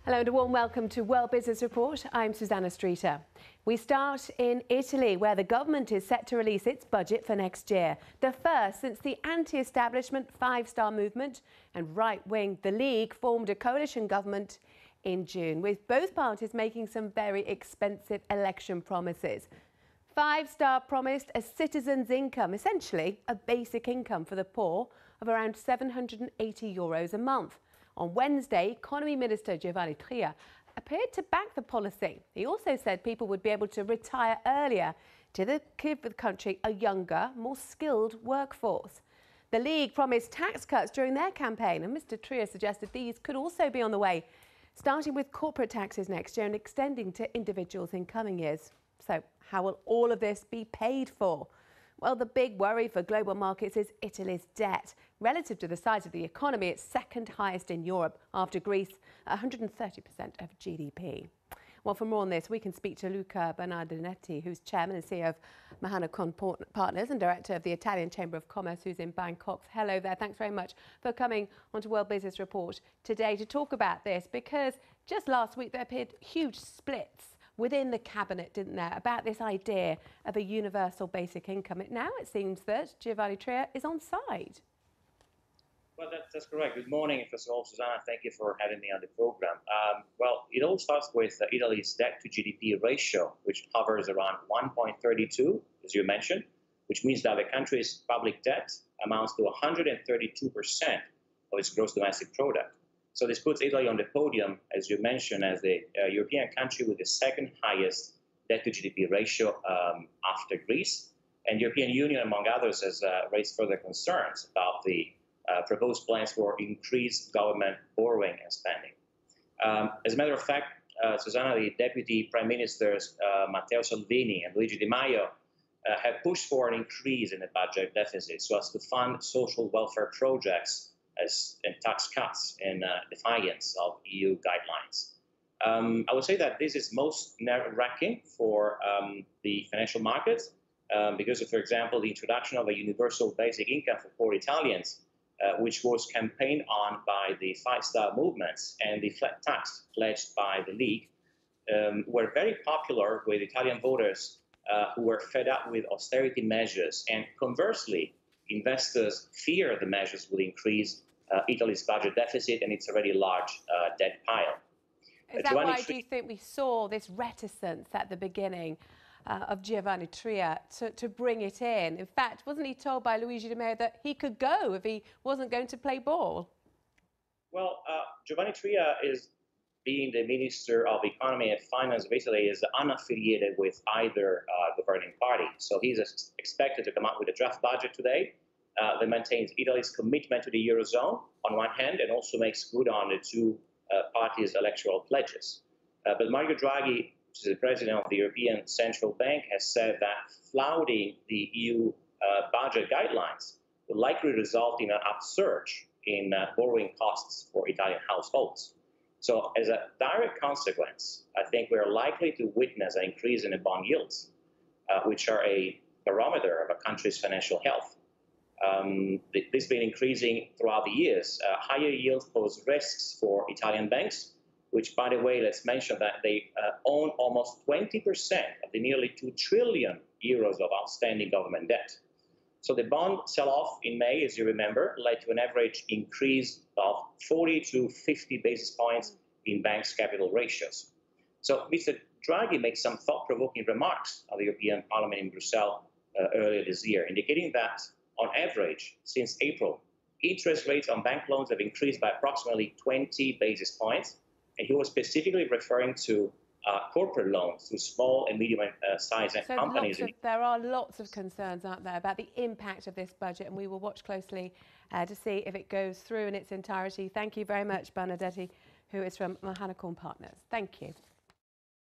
Hello and a warm welcome to World Business Report. I'm Susannah Streeter. We start in Italy, where the government is set to release its budget for next year. The first since the anti-establishment Five-Star Movement and right-wing The League formed a coalition government in June, with both parties making some very expensive election promises. Five-Star promised a citizen's income, essentially a basic income for the poor, of around €780 a month. On Wednesday, Economy Minister Giovanni Tria appeared to back the policy. He also said people would be able to retire earlier to give the country a younger, more skilled workforce. The League promised tax cuts during their campaign, and Mr. Tria suggested these could also be on the way, starting with corporate taxes next year and extending to individuals in coming years. So how will all of this be paid for? Well, the big worry for global markets is Italy's debt. Relative to the size of the economy, it's second highest in Europe after Greece, 130% of GDP. Well, for more on this, we can speak to Luca Bernardinetti, who's chairman and CEO of Mahanakorn Partners and director of the Italian Chamber of Commerce, who's in Bangkok. Hello there. Thanks very much for coming onto World Business Report today to talk about this, because just last week there appeared huge splits within the cabinet, didn't there, about this idea of a universal basic income. Now it seems that Giovanni Tria is on side. Well, that's correct. Good morning, first of all, Susannah. Thank you for having me on the program. Well, it all starts with Italy's debt to GDP ratio, which hovers around 1.32, as you mentioned, which means that the country's public debt amounts to 132% of its gross domestic product. So this puts Italy on the podium, as you mentioned, as the European country with the second highest debt to GDP ratio after Greece. And the European Union, among others, has raised further concerns about the proposed plans for increased government borrowing and spending. As a matter of fact, Susannah, the Deputy Prime Ministers Matteo Salvini and Luigi Di Maio have pushed for an increase in the budget deficit so as to fund social welfare projects and tax cuts in defiance of EU guidelines. I would say that this is most nerve-wracking for the financial markets because of, for example, the introduction of a universal basic income for poor Italians, which was campaigned on by the Five-Star movements, and the flat tax pledged by the League, were very popular with Italian voters who were fed up with austerity measures. And conversely, investors fear the measures will increase Italy's budget deficit and its already large debt pile. Is that why do you think we saw this reticence at the beginning of Giovanni Tria to bring it in? In fact, wasn't he told by Luigi Di Maio that he could go if he wasn't going to play ball? Well, Giovanni Tria, is being the Minister of Economy and Finance of Italy, is unaffiliated with either governing party. So he's expected to come out with a draft budget today that maintains Italy's commitment to the Eurozone on one hand, and also makes good on the two parties' electoral pledges. But Mario Draghi, which is the president of the European Central Bank, has said that flouting the EU budget guidelines will likely result in an upsurge in borrowing costs for Italian households. So as a direct consequence, I think we're likely to witness an increase in the bond yields, which are a barometer of a country's financial health. This has been increasing throughout the years. Higher yields pose risks for Italian banks, which, by the way, let's mention that they own almost 20% of the nearly €2 trillion of outstanding government debt. So the bond sell-off in May, as you remember, led to an average increase of 40 to 50 basis points in banks' capital ratios. So Mr. Draghi made some thought-provoking remarks at the European Parliament in Brussels earlier this year, indicating that, on average, since April, interest rates on bank loans have increased by approximately 20 basis points. And he was specifically referring to corporate loans to small and medium-sized companies. There are lots of concerns, aren't there, about the impact of this budget, and we will watch closely to see if it goes through in its entirety. Thank you very much, Bernardinetti, who is from Mahanakorn Partners. Thank you.